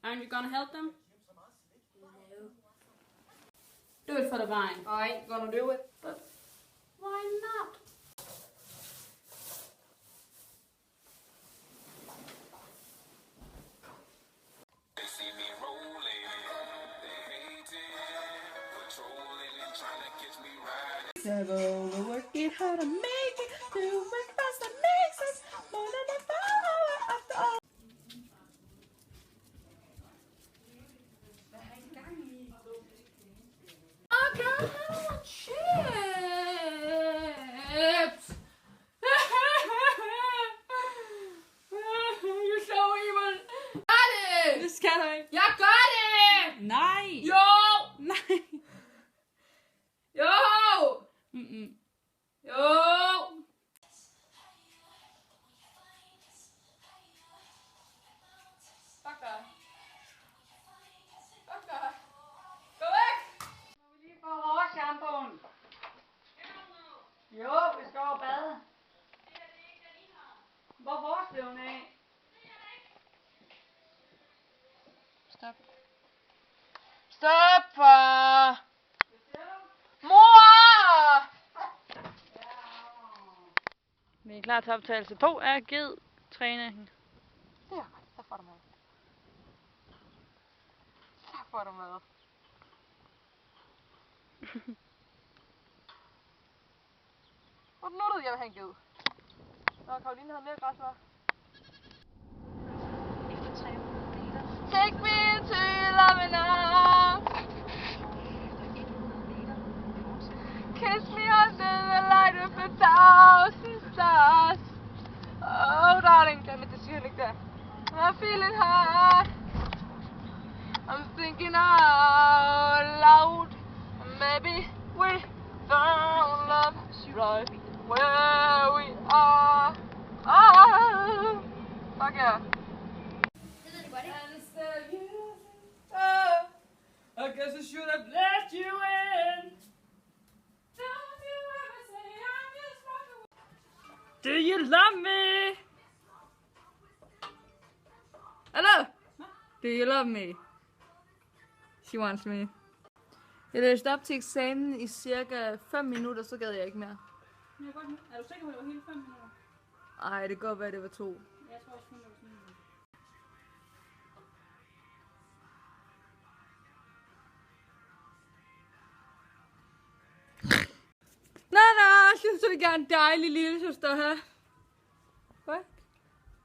Aren't you gonna help them? No. Do it for the vine. I ain't gonna do it. But why not? They see me rolling, they hating, patrolling and trying to catch me riding. Never working hard to make it, doing fast that makes us more than a power after all. Chips! You're so evil! Got it! Det skal du ikke. Jeg gør det! Nej. Jo! Nej. Jo! Jo! Fuck dig. Fuck dig. Gå væk! Må vi lige få hårshampooen? Jo, vi skal over og bade. Hvor er vores blevet af? Stop. Stop, far. Mor! Vi er klar til optagelse 2 af GID-træningen. Det er ret. Så får du mad. Så får du mad. Hvor nuttede jeg vil have en ged. Nå, Karoline havde mere græs, hva'? Take me to your loving arms. Kiss me under the light of 1,000 stars. Oh darling, glem det siger ikke der. I'm feeling hot. I'm thinking out loud. Maybe we found love right where we are. Oh, fuck yeah. I guess I should have let you in. Don't you ever say I'm just walking. Do you love me? Hello? Do you love me? She wants me. Jeg læste op til eksamen i cirka 5 minutter, så gad jeg ikke mere. Er du sikker på, at det var hele 5 minutter? Ej, det kan godt være, det var 2. Jeg tror også kun, det var sådan noget. Nej, jeg synes, du er en dejlig lille søster her. Hvad?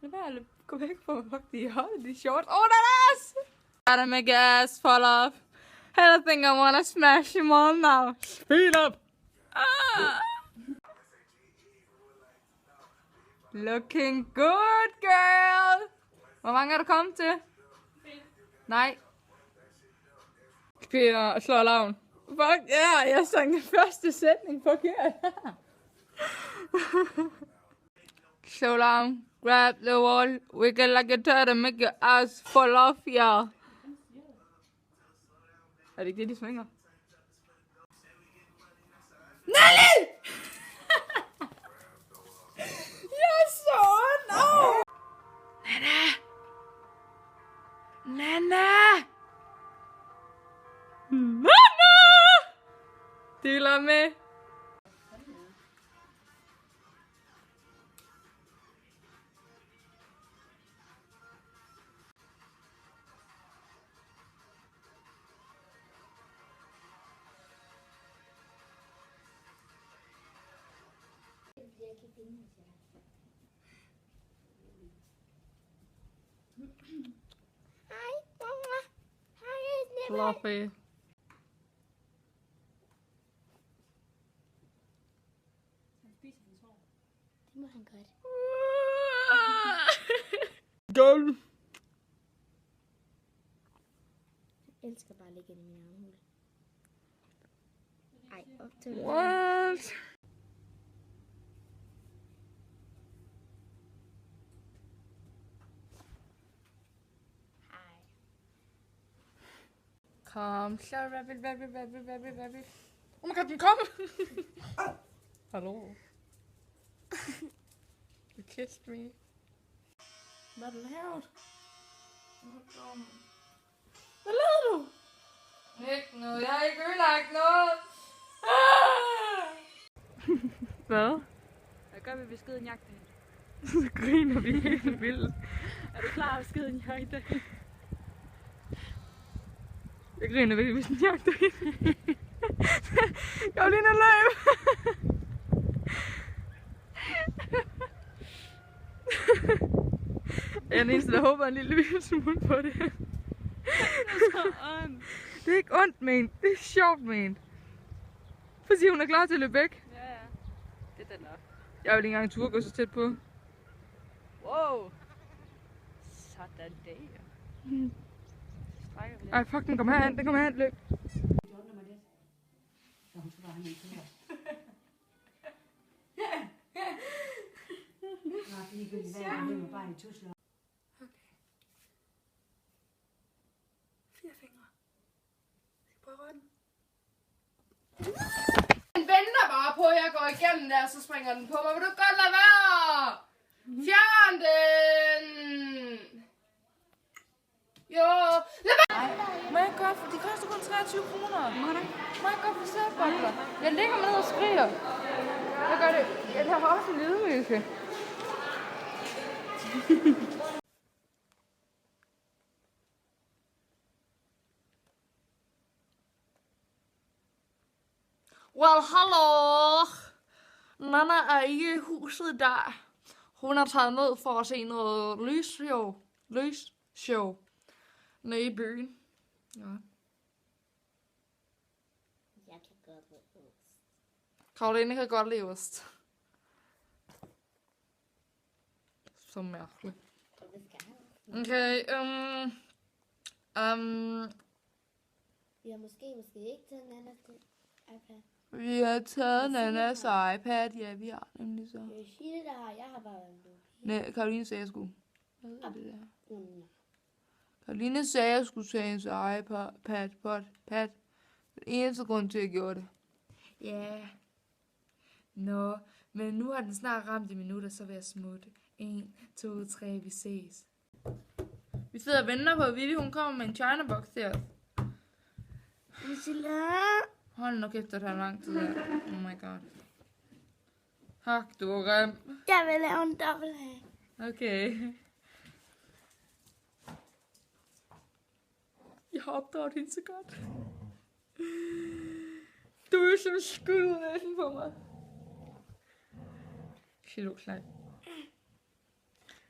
Lad være at gå væk fra mig. Fuck, de holder de shorts. Den ass! Gotta make ass fall off. I think I wanna smash him all now. Speed up! Ah! Looking good, girl! Hvor mange er du kommet til? Nej. Peter og slår alarmen. Fuck yeah, jeg sang den første sætning forkert. So long, grab the wall, wiggle like a turtle, make your ass fall off, yeah. Er det ikke det, de svinger? Nelly! Jeg så no! Nana! Dealer med. Fluffy. Det må han godt. Girl. Jeg elsker bare at ligge i min armhul. Ej, op til det. What? Hej. Kom, så rabbit. Oh my god, den kom! Hallo? You kissed me. Hvad har du lavet? Hvad lavede du? Ikke noget, jeg har ikke ødelagt noget. Hvad? Hvad gør vi, hvis skeden jagter hende? Så griner vi helt vildt. Er du klar, at skeden jagter hende? Jeg griner virkelig, hvis den jagter hende. Karoline løb! Jeg er den eneste, der håber en lille smule på det. Det er ikke ondt ment, det er sjovt ment. Fordi hun er klar til at løbe væk. Ja, ja. Det er den nok. Jeg vil ikke engang turde gå så tæt på. Wow. Sådan der. Strækker vi lidt. Ej, fuck, den kommer herhen, løb. Fire fingre. Prøv at røre den. Den venter bare på, at jeg går igennem der, så springer den på mig. Vil du godt lade være? Fjern den! Jo, lad være! Må jeg godt, for det koster kun 23 kroner. Må jeg godt få sædbobler? Jeg ligger ned og skriger. Jeg gør det. Jeg har også en ydmygelse. Well, hallo. Nana er ikke i huset der. Hun er taget ned for at se noget lysshow nede i byen. Ja. Jeg kan godt lide ost. Karoline kan godt lide ost. Så mærkeligt. Og det skal han. Okay, Vi har måske ikke taget en anden til iPad. vi har taget Nanas iPad. Ja, vi har nemlig så. Jeg siger det der, jeg har bare været med. Nej, Karoline sagde, jeg skulle. Hvad hedder det der? Mm. Karoline sagde, jeg skulle tage hendes iPad. Den eneste grund til, at jeg gjorde det. Ja. Nå, men nu har den snart ramt i minutter, så vil jeg smutte. 1, 2, 3, vi ses. Vi sidder og venter på, at Vivi, hun kommer med en China-box til os. Hold nu kæft, det tager lang tid her. Oh my god. Hak, du er grim. Jeg vil lave en dobbelt af. Okay. Jeg har opdraget hende så godt. Du er jo som skud ud næsten på mig. She looks like.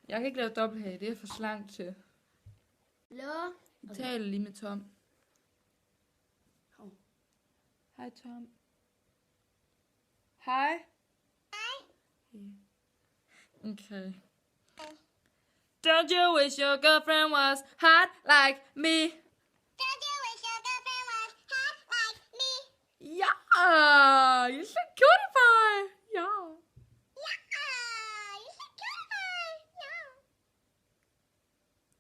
Jeg kan ikke lave dobbelthage, det er for slankt til. Hallo? Jeg taler lige med Tom. Hej Tom. Hej. Hej. Okay. Don't you wish your girlfriend was hot like me? Don't you wish your girlfriend was hot like me? Yeah, you should cutie. Yeah. Yeah, you should cutie. Yeah.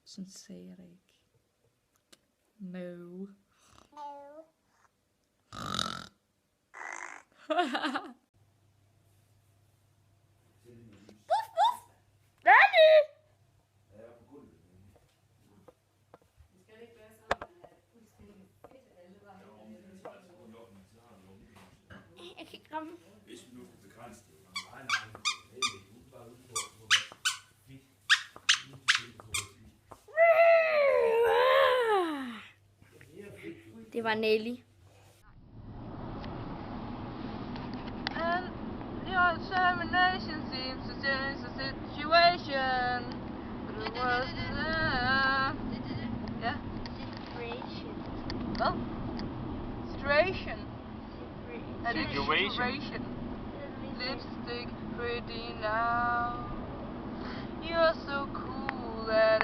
Sådan sagde jeg det ikke. No. Daddy! Jeg kan ikke ramme. Hvis vi nu skal begrænse det, nej, du er bare ude på fedt. Det var Nelly. And your determination seems to change the situation. But it was yeah. Separation. Well, situation. Situation. Lipstick pretty now. You're so cool that.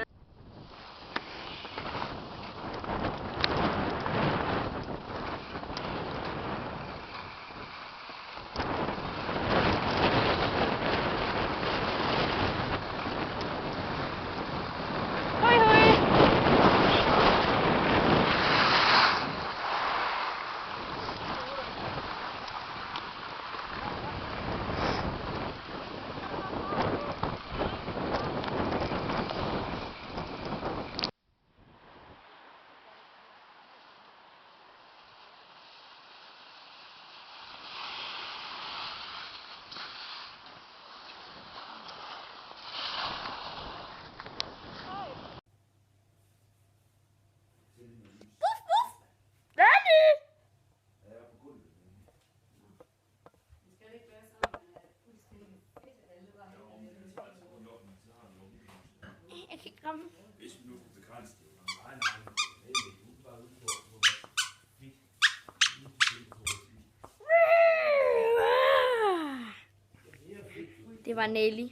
det var Nelly.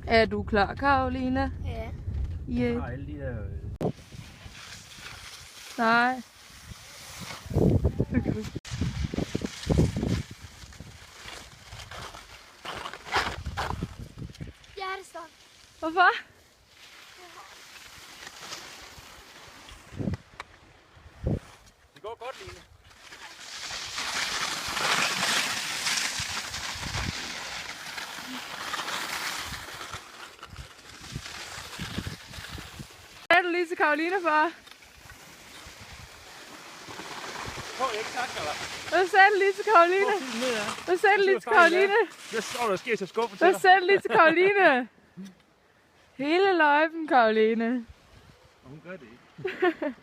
Er du klar, Karoline? Ja. Ja. Og alle de der... Nej. Hjertestop. Hvorfor? Det går godt, Line. Hvad er du lige til Karoline for? Prøv ikke tak, eller? Hvad sagde du lige til Karoline? Prøv at kigge ned, ja. Hvad sagde du lige til Karoline? Jeg står der sker, så skubber til Hvad dig. sagde du lige til Karoline? Hele løjpen, Karoline. Og hun gør det ikke.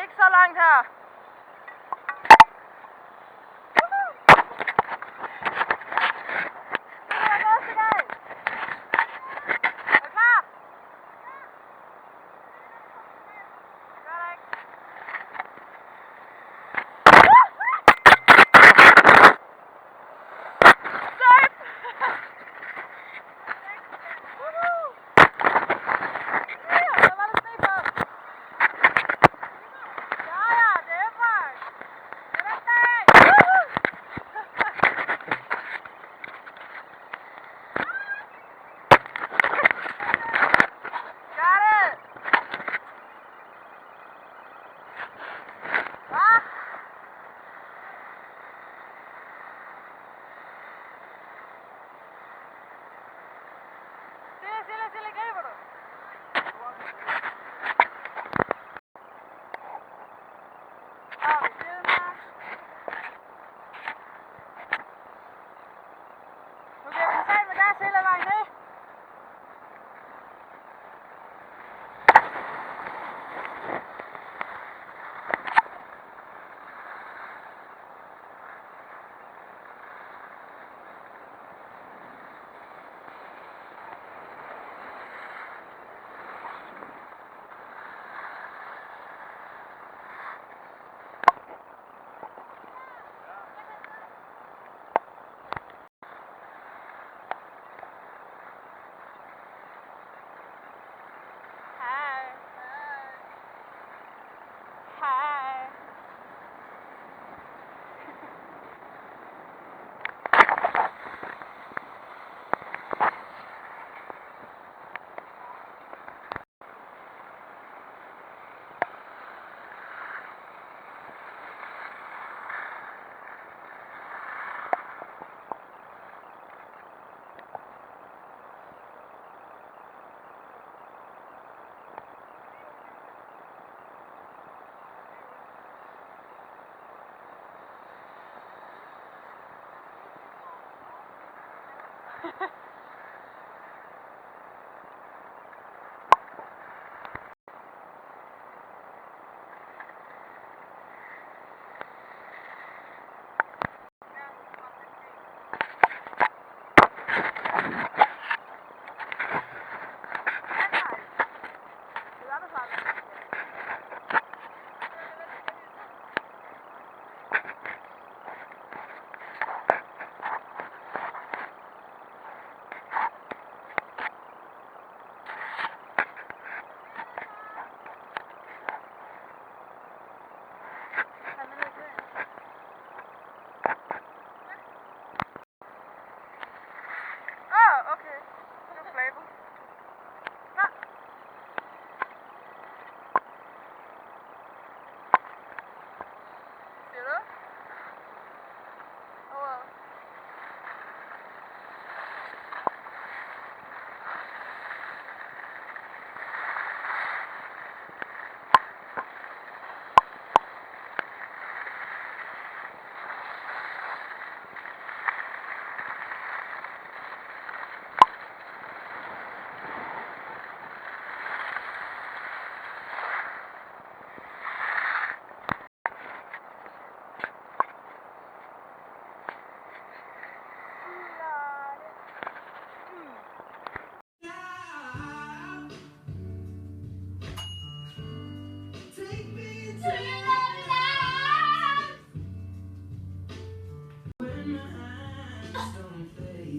Ikke så langt her.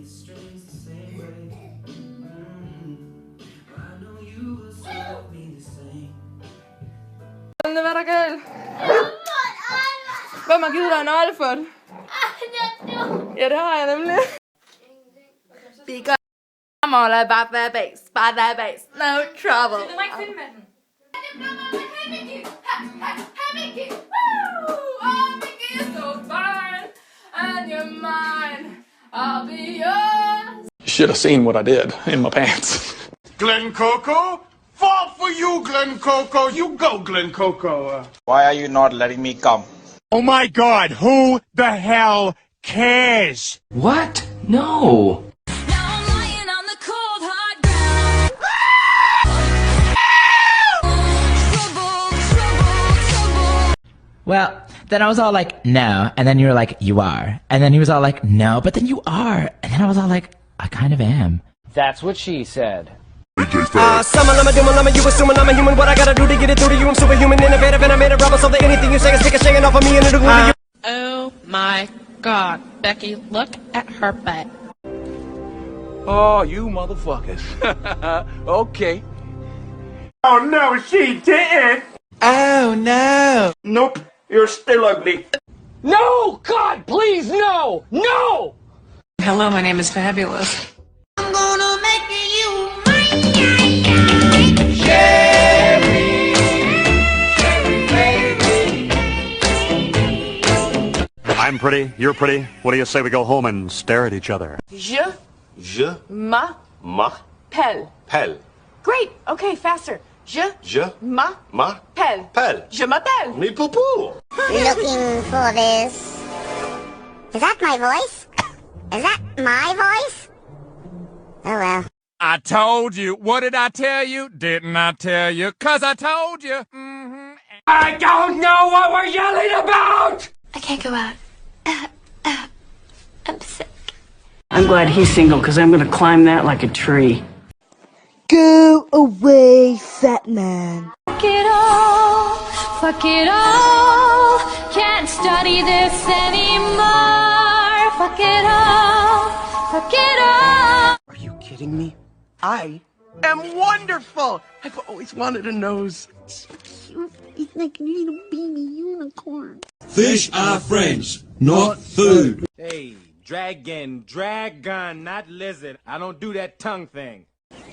beat strings the same way. I know you will still love me the same. Det var da galt. Hvem har givet dig en nøglefond? Ja, det har jeg nemlig. Because I'm all about that bass, by that bass, no trouble. Du må ikke filme med den. And you're mine, I'll be yours. You should have seen what I did in my pants. Glen Coco? Fall for you, Glen Coco. You go, Glen Coco. Why are you not letting me come? Oh my God, who the hell cares? What? No. Well, then I was all like, no. And then you were like, you are. And then he was all like, no, but then you are. And then I was all like, I kind of am. That's what she said. You assuming I'm a human. What I gotta do to get it through to you? I'm superhuman, innovative, and I made a rubber so that anything you say is shaking off of me and it'll glue to you. Oh my God, Becky, look at her butt. Oh, you motherfuckers. Okay. Oh no, she didn't. Oh, no. Nope, you're still ugly. No! God, please, no! No! Hello, my name is Fabulous. I'm gonna make you mine. I'm pretty, you're pretty. What do you say we go home and stare at each other? Je m'appelle. Pelle. Great. Okay, faster. Je m'appelle. Pelle. Je m'appelle. Me poo poo. Looking for this. Is that my voice? Is that my voice? Oh well. I told you. What did I tell you? Didn't I tell you? 'Cause I told you. I don't know what we're yelling about! I can't go out. I'm sick. I'm glad he's single because I'm going to climb that like a tree. Go away, fat man. Fuck it all, fuck it all. Can't study this anymore. Fuck it all, fuck it all. Are you kidding me? I am wonderful. I've always wanted a nose. It's so cute. It's like a little baby unicorn. Fish are friends, not food. Hey, dragon, not lizard. I don't do that tongue thing.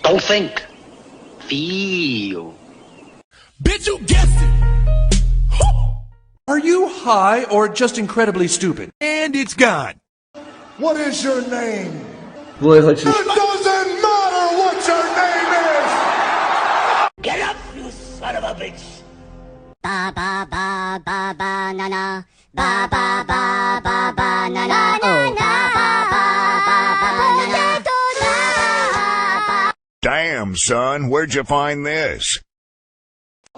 Don't think. Feel. Bitch, you guessed it. Are you high or just incredibly stupid? And it's gone. What is your name? Boy, let's It doesn't matter what your name is! Get up, you son of a bitch. Ba ba ba ba ba na na. Ba ba ba ba ba na na. Oh, ba ba ba ba ba na na. Damn, son, where'd you find this?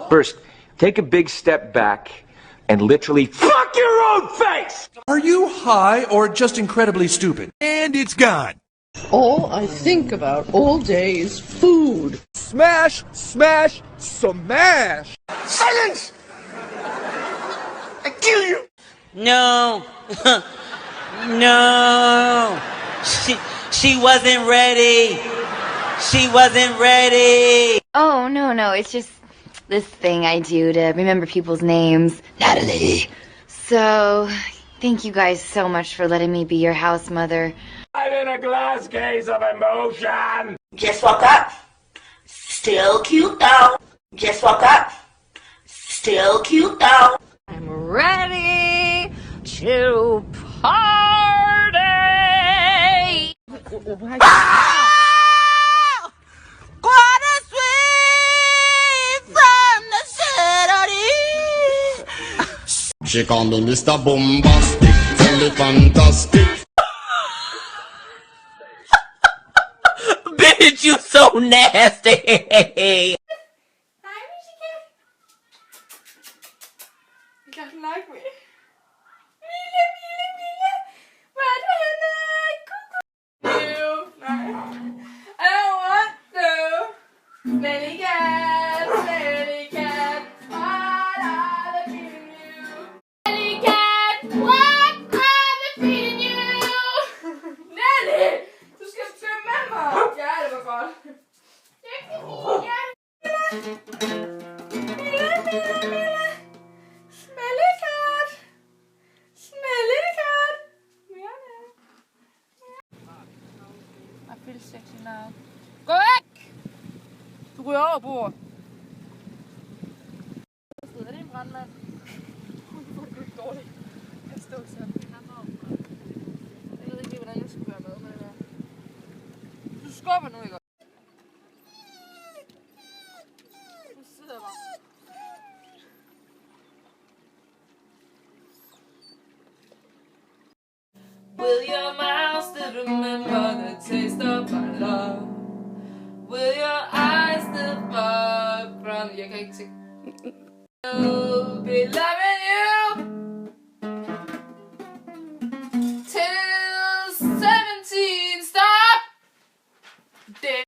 First, take a big step back and literally fuck your own face! Are you high or just incredibly stupid? And it's gone. All I think about all day is food. Smash, smash, smash! Silence! I kill you! No. No. She wasn't ready. She wasn't ready. Oh, no, it's just this thing I do to remember people's names. Natalie. So, thank you guys so much for letting me be your house mother. I'm in a glass case of emotion! Just woke up. Still cute though. Just woke up. Still cute though. I'm ready to party! What a sweet from the city. She called me Mr. Bombastic, tell me fantastic. Bitch, you so nasty. He doesn't like me. Mille. Hvad er det, han er? Cuckoo. Nej. I don't want to. Smelly cat. What are they feeding you? Smelly cat, what are they feeding you? Nelly, feel sexy now. Gå væk! Du ryger over bord. Er det en brandmand? Hvor er du dårlig. Jeg stod sådan. Jeg ved ikke, hvordan jeg skal gøre med det der. Du skubber nu, ikke? Du sidder bare. Will your mouth still remember the taste of my love? Will your eyes still fuck from... Jeg kan ikke se. I'll be loving you till 17. Stop! Dead.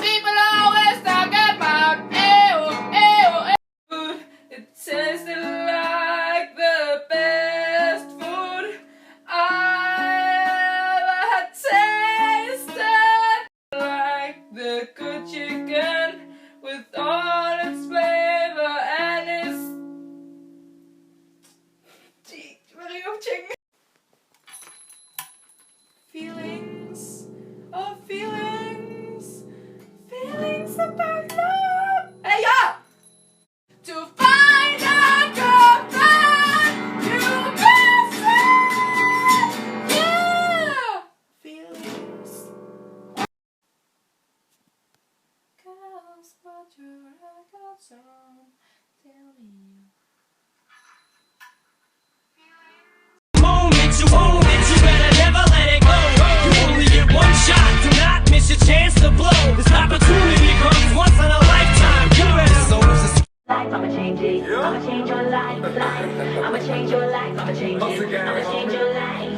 People always talk about it tasted like the best food I ever had tasted. Like the good chicken with all its flavor and its feelings, oh feelings, feelings about love. Hey, yeah! To find a girlfriend you miss it, yeah! Feelings. Girls, what your records on? Tell me. Moment you own it, you better never let it go. You only get one shot, do not miss your chance to blow. This opportunity comes once in a lifetime. You better so I'ma change it. I'ma change your life. I'ma change your life. I'ma change it. I'ma change your life.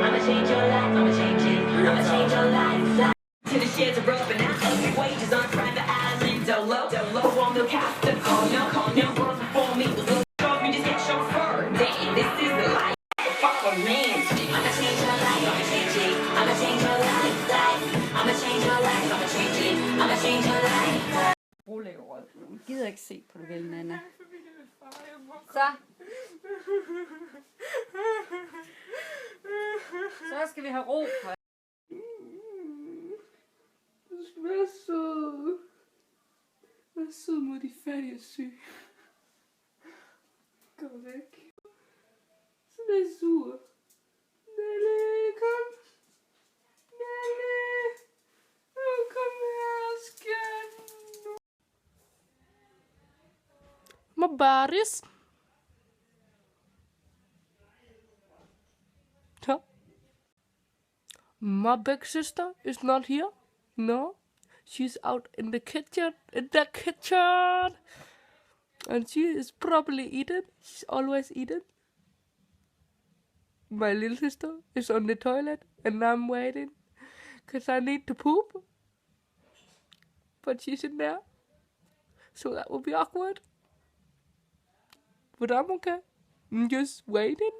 I'ma change your life. I'ma change it. I'ma change your life. To the sheds are up and out. Ugly wages on private island. Dolo on the cast. Call no world before me. Was a dog, me just get chauffeur. Damn, this is the life. Fuck a man. I'ma change your life. I'ma change it. I'ma change your life. I'ma change your life. I'ma change it. I'ma change your life. Jeg gider ikke se på det vel, Nana. Så skal vi have ro på. Du skal være sød. Vær sød mod de fattige og syge. Gå væk. Så er jeg sur. Nelly, kom. Nelly. Kom her, skat. My bodies. Huh? My big sister is not here. No, she's out in the kitchen. And she is probably eating. She's always eating. My little sister is on the toilet and I'm waiting because I need to poop. But she's in there. So that would be awkward. But I'm okay. I'm just waiting.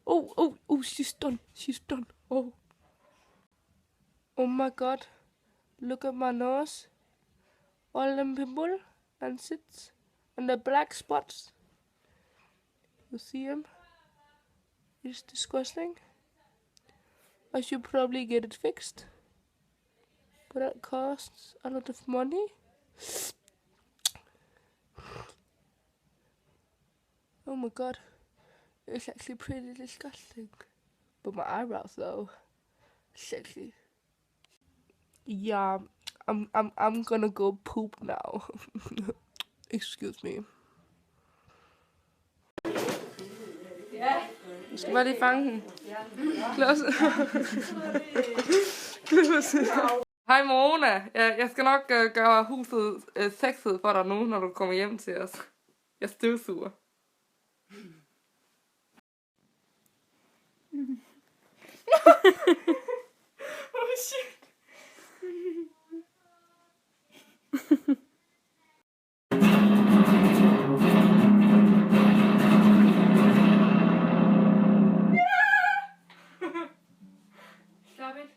Oh, she's done. She's done. Oh my god. Look at my nose. All them pimple and sits and the black spots. You see them? It's disgusting. I should probably get it fixed. But that costs a lot of money. Oh my god, it's actually pretty disgusting. But my eyebrows though, sexy. Yeah, I'm gonna go poop now. Excuse me. Ja. Du skal bare lige fange den. Klaus. Hej Mona. Jeg skal nok gøre huset sexet for dig nu, når du kommer hjem til os. Jeg støvsuger. Oh shit. Stop it.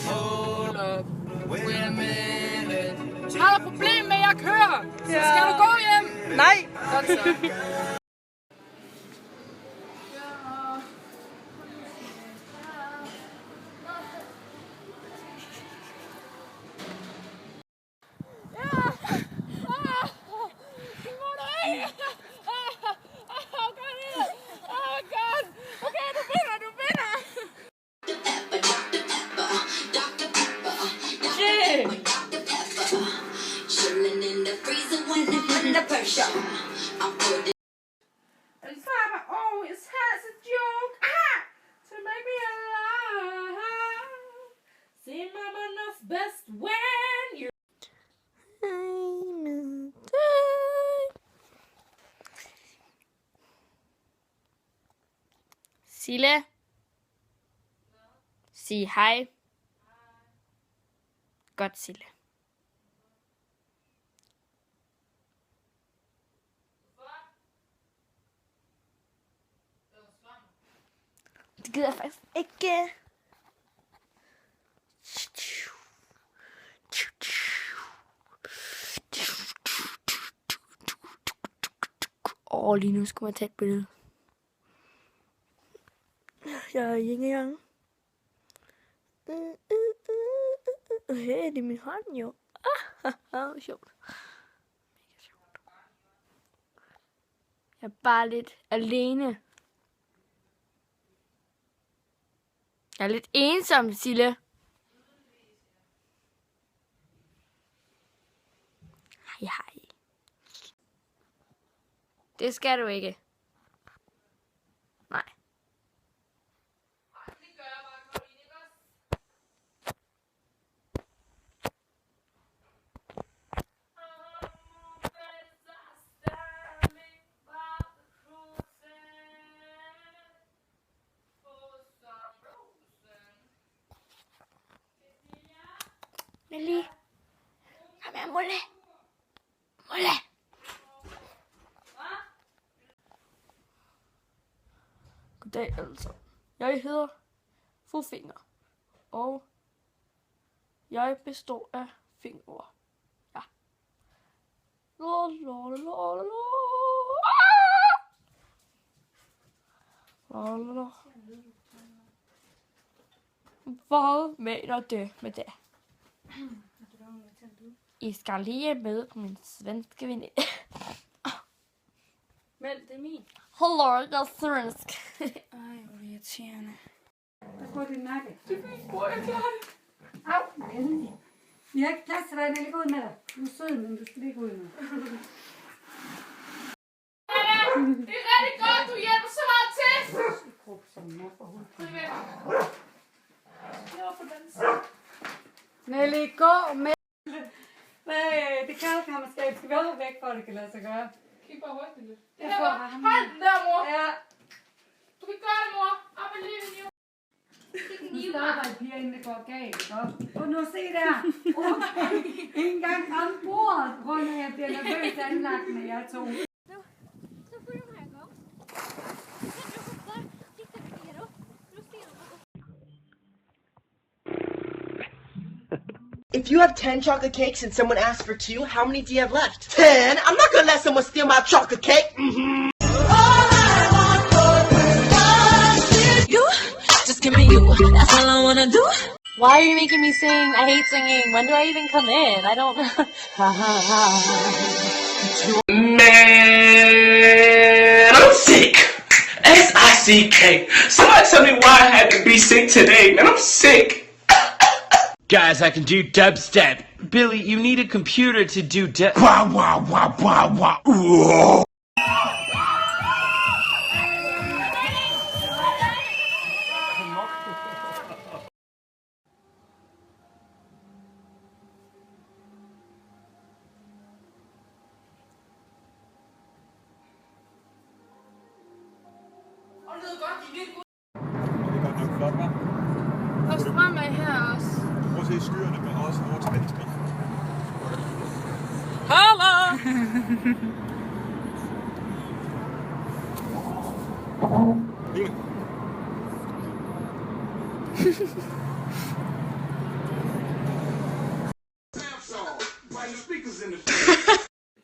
Hold up. Wait a minute. Har du problem med, at jeg kører? Så skal du gå hjem? Nej. Godt så. Sille? Sig hej. Godt, Sille. Det gider jeg faktisk ikke. Lige nu skal man tage et billede. Jeg er yin-yang. Hey, det er min hånd jo. Sjovt. Mega sjovt. Jeg er bare lidt alene. Jeg er lidt ensom, Sille. Hej, hej. Det skal du ikke. Nej. Nelly. Kom her, Mulle. Mulle. Goddag altså. Jeg hedder Fufinger. Og jeg består af fingre. Ja. Hvad mener du med det? I skal lige med på min svenske veninde. Men det er min. Hallo, jeg er svensk. Ej, hvor irriterende. Der går din nakke. Det er min bror, jeg klarer det. Au, endelig. Vi har ikke plads til dig, jeg ligger ud med dig. Du er sød, men du skal ligge ud med. Det er rigtig godt, du hjælper så meget til. Prøv som mor for hovedet. Det var på den side. Nelly, gå med. Nej, det kærkammerskab skal vi holde væk for, at det kan lade sig gøre. Kig bare højt lidt. Jeg får ham. Hold den der, mor. Ja. Du kan gøre det, mor. Op and leave you. Nu starter I piger, inden det går galt, ikke også? Og nu se der. Okay. Ikke engang ramme bordet, på grund af, at jeg bliver nervøs anlagt med jer to. If you have 10 chocolate cakes and someone asks for 2, how many do you have left? 10? I'm not gonna let someone steal my chocolate cake! Mm-hmm. You, just give me you, that's all I wanna do. Why are you making me sing? I hate singing. When do I even come in? I don't... Man, I'm sick. S-I-C-K. Somebody tell me why I had to be sick today, man. I'm sick. Guys, I can do dubstep. Billy, you need a computer to do dub. Wah, wah, wah, wah, wah. Ooh. Og fremad her også. Prøv at se skyerne, men også over til venstre. Hallo!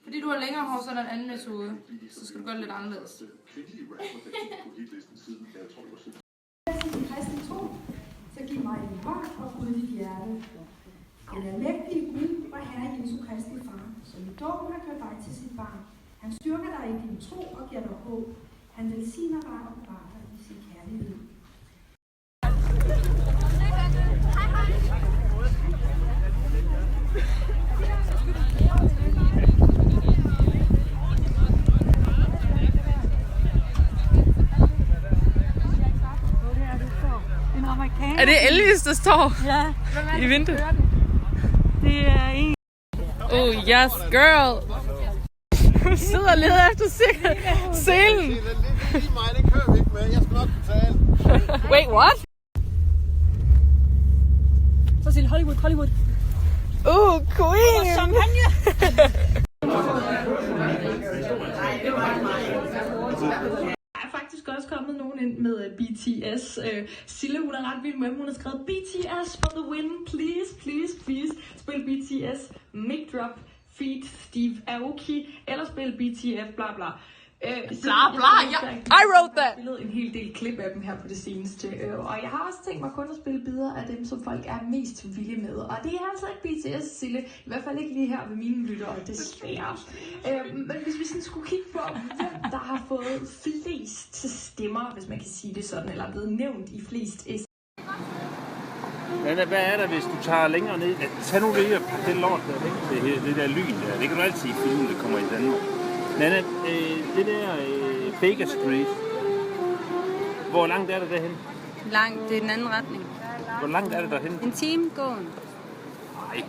Fordi du har længere hår, så er der en anden metode. Så skal du gøre det lidt anderledes. Kristen tro, så giv mig en hånd og Gud dit hjerte. Den almægtige Gud og Herre Jesu Kristi Far, som i dåben har gjort dig til sit barn. Han styrker dig i din tro og giver dig håb. Han velsigner dig og bevarer dig i sin kærlighed. Er det Elvis, der står i vinduet? Det er en. Oh, yes, girl. Hun sidder og leder efter selen. Wait, what? Så siger Hollywood. Oh, queen. Champagne. Der er faktisk også kommet nogen ind med BTS. Sille, hun er ret vild med dem. Hun har skrevet BTS for the win. Please. Spil BTS. Mic drop. Feed Steve Aoki. Eller spil BTF. Bla bla. I wrote that. Jeg har spillet en hel del klip af dem her på det seneste. Og jeg har også tænkt mig kun at spille bidder af dem, som folk er mest vilde med. Og det er altså ikke BTS, Sille. I hvert fald ikke lige her ved mine lyttere, desværre. Men hvis vi sådan skulle kigge på, hvem der har fået flest stemmer, hvis man kan sige det sådan, eller er blevet nævnt i flest Hvad er der, hvis du tager længere ned? Tag nu det her, det lort der, det der lyn der. Det kan du altid i filmen, der kommer i Danmark. Nana, det der Baker Street, hvor langt er det derhen? Langt, det er den anden retning. Hvor langt er det derhen? En time gående. Nej.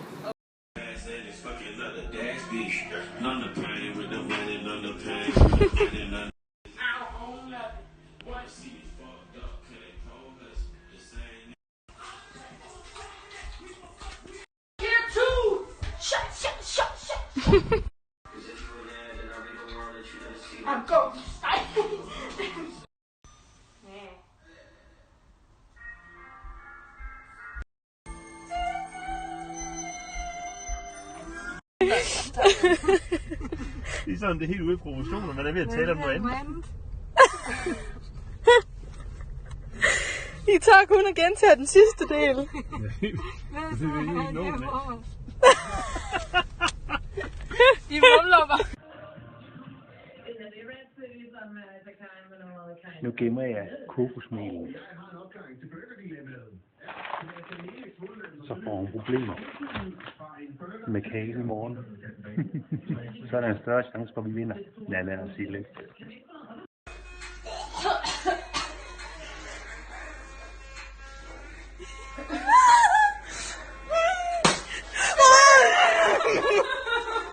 I'm going Det er sådan, det er helt ude i proportioner, man er ved at tale om noget andet. I tager kun og gentager den sidste del. Det er ikke nogen, I mumler bare. Nu gemmer jeg kokosmelen. Så får hun problemer med kagen i morgen. Så er der en større chance for, at vi vinder. Nana og Sille.